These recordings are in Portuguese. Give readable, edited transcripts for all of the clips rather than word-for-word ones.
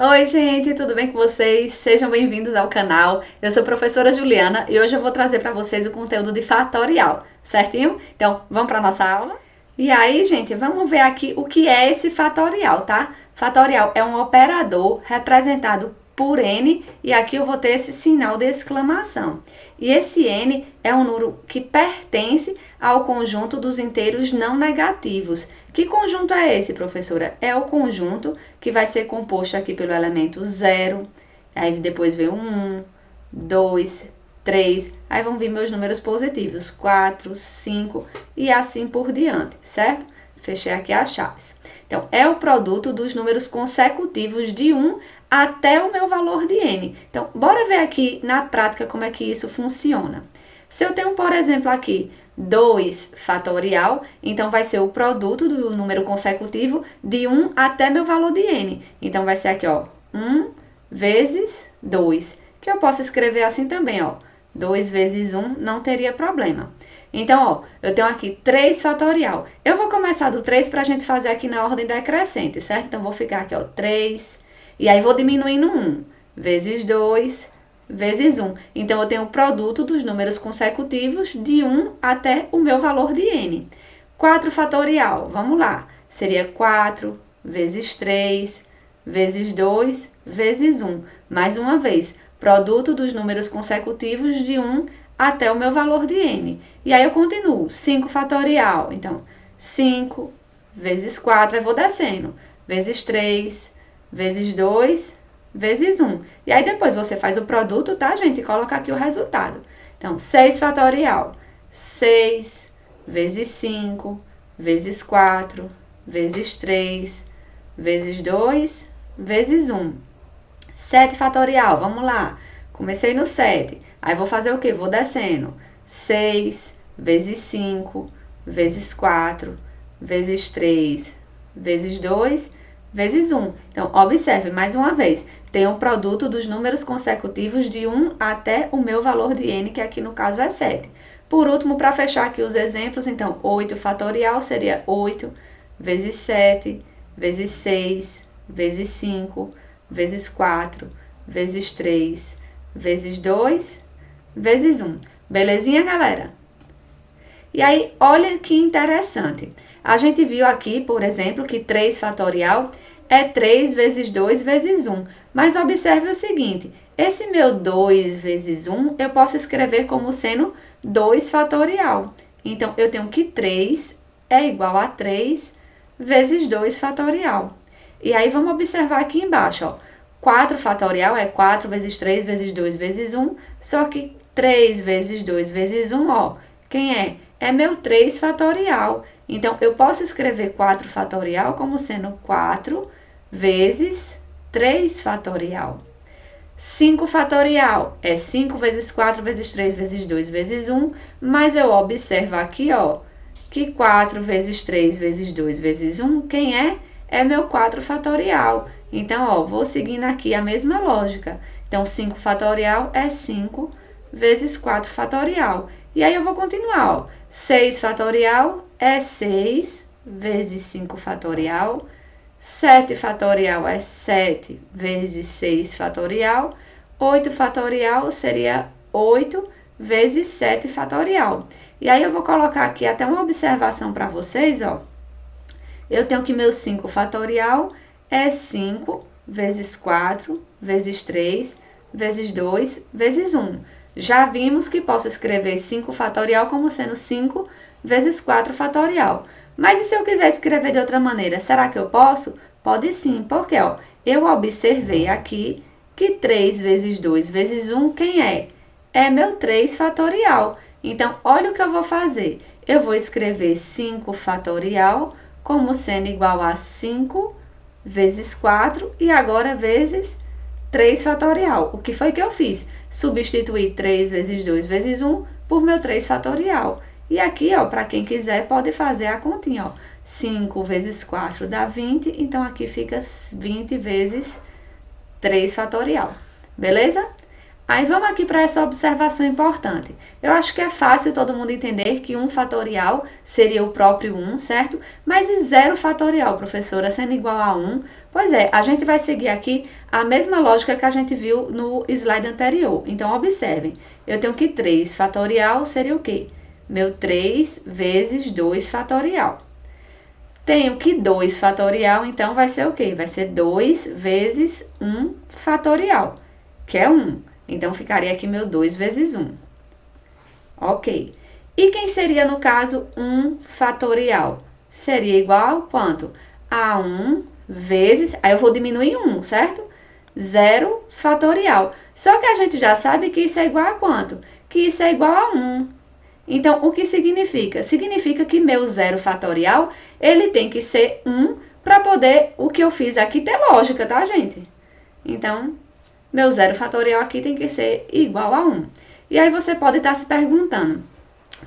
Oi, gente, tudo bem com vocês? Sejam bem-vindos ao canal. Eu sou a professora Juliana e hoje eu vou trazer para vocês o conteúdo de fatorial, certinho? Então, vamos para nossa aula? E aí, gente, vamos ver aqui o que é esse fatorial, tá? Fatorial é um operador representado por n e aqui eu vou ter esse sinal de exclamação. E esse n é um número que pertence ao conjunto dos inteiros não negativos. Que conjunto é esse, professora? É o conjunto que vai ser composto aqui pelo elemento 0, aí depois vem o 1, 2, 3, aí vão vir meus números positivos, 4, 5 e assim por diante, certo? Fechei aqui as chaves. Então, é o produto dos números consecutivos de 1 até o meu valor de n. Então, bora ver aqui na prática como é que isso funciona. Se eu tenho, por exemplo, aqui 2 fatorial, então vai ser o produto do número consecutivo de 1 até meu valor de n. Então, vai ser aqui, ó, 1 vezes 2, que eu posso escrever assim também, ó. 2 vezes 1 não teria problema. Então, ó, eu tenho aqui 3 fatorial. Eu vou começar do 3 para a gente fazer aqui na ordem decrescente, certo? Então, vou ficar aqui, ó, 3, e aí vou diminuindo 1, vezes 2, vezes 1. Então, eu tenho o produto dos números consecutivos de 1 até o meu valor de n. 4 fatorial, vamos lá. Seria 4 vezes 3, vezes 2, vezes 1. Mais uma vez, produto dos números consecutivos de 1 até o meu valor de n. E aí eu continuo, 5 fatorial. Então, 5 vezes 4, eu vou descendo. Vezes 3, vezes 2, vezes 1. E aí depois você faz o produto, tá, gente? E coloca aqui o resultado. Então, 6 fatorial. 6 vezes 5, vezes 4, vezes 3, vezes 2, vezes 1. 7 fatorial, vamos lá. Comecei no 7. Aí vou fazer o quê? Vou descendo. 6 vezes 5, vezes 4, vezes 3, vezes 2, vezes 1. Então, observe mais uma vez. Tem um produto dos números consecutivos de 1 até o meu valor de n, que aqui no caso é 7. Por último, para fechar aqui os exemplos, então, 8 fatorial seria 8 vezes 7, vezes 6, vezes 5, vezes 4, vezes 3, vezes 2, vezes 1. Belezinha, galera? E aí, olha que interessante. A gente viu aqui, por exemplo, que 3 fatorial é 3 vezes 2 vezes 1. Mas observe o seguinte, esse meu 2 vezes 1, eu posso escrever como sendo 2 fatorial. Então, eu tenho que 3 é igual a 3 vezes 2 fatorial. E aí, vamos observar aqui embaixo, ó. 4 fatorial é 4 vezes 3 vezes 2 vezes 1, só que 3 vezes 2 vezes 1, ó, quem é? É meu 3 fatorial. Então, eu posso escrever 4 fatorial como sendo 4 vezes 3 fatorial. 5 fatorial é 5 vezes 4 vezes 3 vezes 2 vezes 1, mas eu observo aqui, ó, que 4 vezes 3 vezes 2 vezes 1, quem é? É meu 4 fatorial. Então, ó, vou seguindo aqui a mesma lógica. Então, 5 fatorial é 5 vezes 4 fatorial. E aí eu vou continuar, ó. 6 fatorial é 6 vezes 5 fatorial. 7 fatorial é 7 vezes 6 fatorial. 8 fatorial seria 8 vezes 7 fatorial. E aí eu vou colocar aqui até uma observação para vocês, ó. Eu tenho que meu 5 fatorial é 5 vezes 4 vezes 3 vezes 2 vezes 1. Já vimos que posso escrever 5 fatorial como sendo 5 vezes 4 fatorial. Mas e se eu quiser escrever de outra maneira, será que eu posso? Pode sim, porque ó, eu observei aqui que 3 vezes 2 vezes 1, quem é? É meu 3 fatorial. Então, olha o que eu vou fazer. Eu vou escrever 5 fatorial como sendo igual a 5 vezes 4 e agora vezes 3 fatorial. O que foi que eu fiz? Substituir 3 vezes 2 vezes 1 por meu 3 fatorial. E aqui, ó, para quem quiser, pode fazer a continha, ó. 5 vezes 4 dá 20, então aqui fica 20 vezes 3 fatorial. Beleza? Aí vamos aqui para essa observação importante. Eu acho que é fácil todo mundo entender que 1 fatorial seria o próprio 1, certo? Mas e 0 fatorial, professora, sendo igual a 1? Pois é, a gente vai seguir aqui a mesma lógica que a gente viu no slide anterior. Então, observem, eu tenho que 3 fatorial seria o quê? Meu 3 vezes 2 fatorial. Tenho que 2 fatorial, então vai ser o quê? Vai ser 2 vezes 1 fatorial, que é 1. Então, ficaria aqui meu 2 vezes 1. Ok. E quem seria, no caso, 1 fatorial? Seria igual a quanto? A 1 vezes... Aí eu vou diminuir 1, certo? 0 fatorial. Só que a gente já sabe que isso é igual a quanto? Que isso é igual a 1. Então, o que significa? Significa que meu 0 fatorial, ele tem que ser 1 para poder, o que eu fiz aqui, ter lógica, tá, gente? Então... meu 0 fatorial aqui tem que ser igual a 1. E aí você pode estar se perguntando,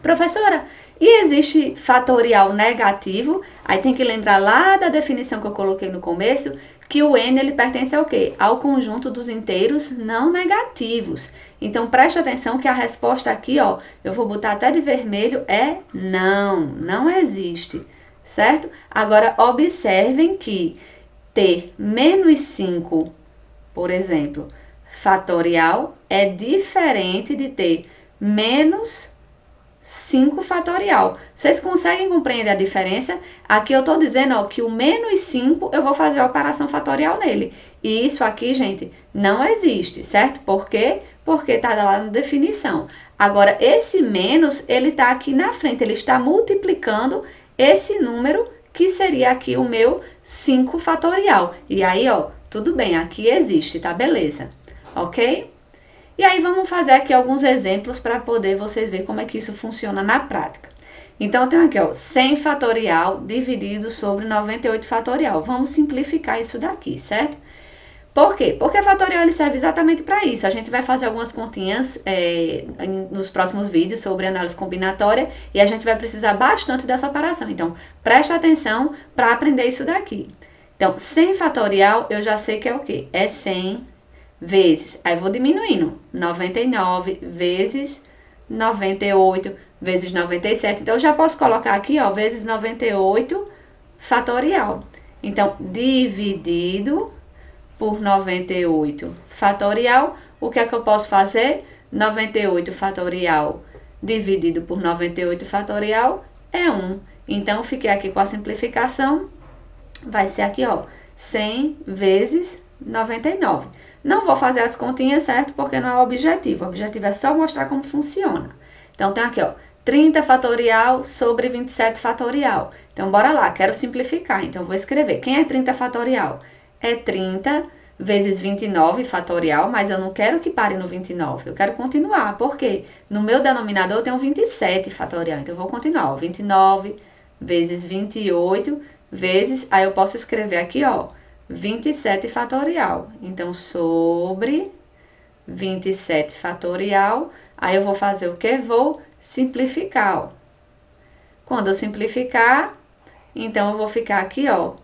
professora, e existe fatorial negativo? Aí tem que lembrar lá da definição que eu coloquei no começo, que o n ele pertence ao quê? Ao conjunto dos inteiros não negativos. Então preste atenção que a resposta aqui, ó, eu vou botar até de vermelho, é não, não existe, certo? Agora observem que ter menos 5, por exemplo, fatorial é diferente de ter menos 5 fatorial. Vocês conseguem compreender a diferença? Aqui eu estou dizendo ó, que o menos 5 eu vou fazer a operação fatorial nele. E isso aqui, gente, não existe, certo? Por quê? Porque está lá na definição. Agora, esse menos, ele está aqui na frente, ele está multiplicando esse número que seria aqui o meu 5 fatorial. E aí, ó, tudo bem, aqui existe, tá? Beleza, ok? E aí vamos fazer aqui alguns exemplos para poder vocês verem como é que isso funciona na prática. Então, eu tenho aqui, ó, 100 fatorial dividido sobre 98 fatorial. Vamos simplificar isso daqui, certo? Por quê? Porque a fatorial ele serve exatamente para isso. A gente vai fazer algumas continhas nos próximos vídeos sobre análise combinatória e a gente vai precisar bastante dessa operação. Então, preste atenção para aprender isso daqui. Então, 100 fatorial, eu já sei que é o quê? É 100 vezes, aí vou diminuindo, 99 vezes 98 vezes 97. Então, eu já posso colocar aqui, ó, vezes 98 fatorial. Então, dividido por 98 fatorial, o que é que eu posso fazer? 98 fatorial dividido por 98 fatorial é 1. Então, fiquei aqui com a simplificação. Vai ser aqui, ó, 100 vezes 99. Não vou fazer as continhas, certo? Porque não é o objetivo. O objetivo é só mostrar como funciona. Então, tem aqui, ó, 30 fatorial sobre 27 fatorial. Então, bora lá, quero simplificar. Então, vou escrever. Quem é 30 fatorial? É 30 vezes 29 fatorial, mas eu não quero que pare no 29. Eu quero continuar, porque no meu denominador eu tenho 27 fatorial. Então, eu vou continuar, ó, 29 vezes 28 vezes, aí eu posso escrever aqui, ó, 27 fatorial. Então, sobre 27 fatorial, aí eu vou fazer o quê? Vou simplificar, ó. Quando eu simplificar, então eu vou ficar aqui, ó,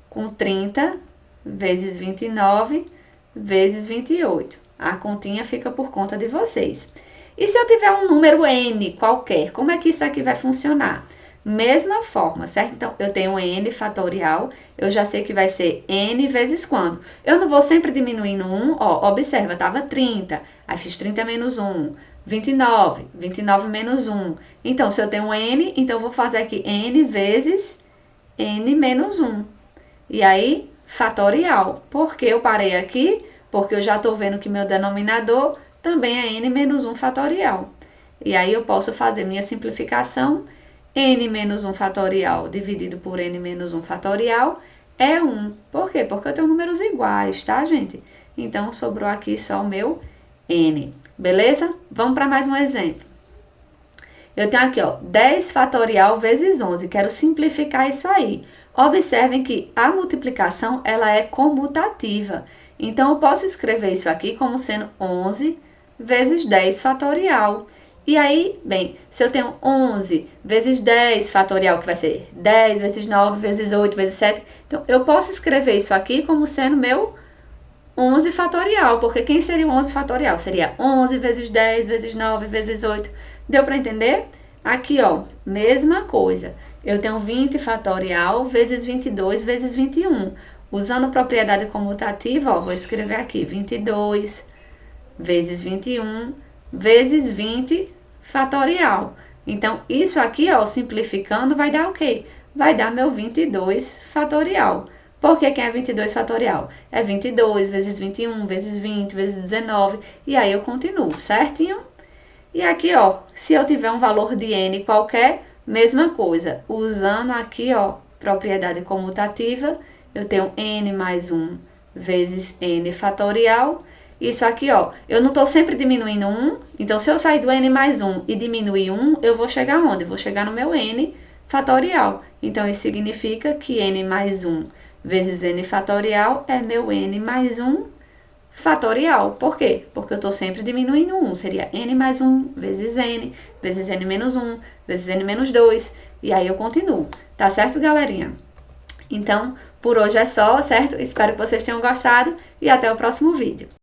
com 30 vezes 29 vezes 28. A continha fica por conta de vocês. E se eu tiver um número n qualquer, como é que isso aqui vai funcionar? Mesma forma, certo? Então, eu tenho n fatorial, eu já sei que vai ser n vezes quando? Eu não vou sempre diminuindo 1, ó, observa, estava 30, aí fiz 30 menos 1, 29, 29 menos 1. Então, se eu tenho n, então eu vou fazer aqui n vezes n menos 1. E aí, fatorial. Por que eu parei aqui? Porque eu já estou vendo que meu denominador também é n menos 1 fatorial. E aí, eu posso fazer minha simplificação. N menos 1 fatorial dividido por n menos 1 fatorial é 1. Por quê? Porque eu tenho números iguais, tá, gente? Então, sobrou aqui só o meu n. Beleza? Vamos para mais um exemplo. Eu tenho aqui, ó, 10 fatorial vezes 11. Quero simplificar isso aí. Observem que a multiplicação, ela é comutativa. Então, eu posso escrever isso aqui como sendo 11 vezes 10 fatorial. E aí, bem, se eu tenho 11 vezes 10 fatorial, que vai ser 10 vezes 9 vezes 8 vezes 7, então eu posso escrever isso aqui como sendo meu 11 fatorial, porque quem seria o 11 fatorial? Seria 11 vezes 10 vezes 9 vezes 8. Deu para entender? Aqui, ó, mesma coisa. Eu tenho 20 fatorial vezes 22 vezes 21. Usando propriedade comutativa, ó, vou escrever aqui 22 vezes 21 vezes 20 fatorial. Então, isso aqui, ó, simplificando, vai dar o quê? Vai dar meu 22 fatorial. Por que é 22 fatorial? É 22 vezes 21 vezes 20 vezes 19. E aí eu continuo, certinho? E aqui, ó, se eu tiver um valor de n qualquer, mesma coisa. Usando aqui, ó, propriedade comutativa, eu tenho n mais 1 vezes n fatorial. Isso aqui, ó, eu não estou sempre diminuindo 1, então se eu sair do n mais 1 e diminuir 1, eu vou chegar onde? Eu vou chegar no meu n fatorial. Então, isso significa que n mais 1 vezes n fatorial é meu n mais 1 fatorial. Por quê? Porque eu estou sempre diminuindo 1. Seria n mais 1 vezes n menos 1, vezes n menos 2. E aí eu continuo. Tá certo, galerinha? Então, por hoje é só, certo? Espero que vocês tenham gostado e até o próximo vídeo.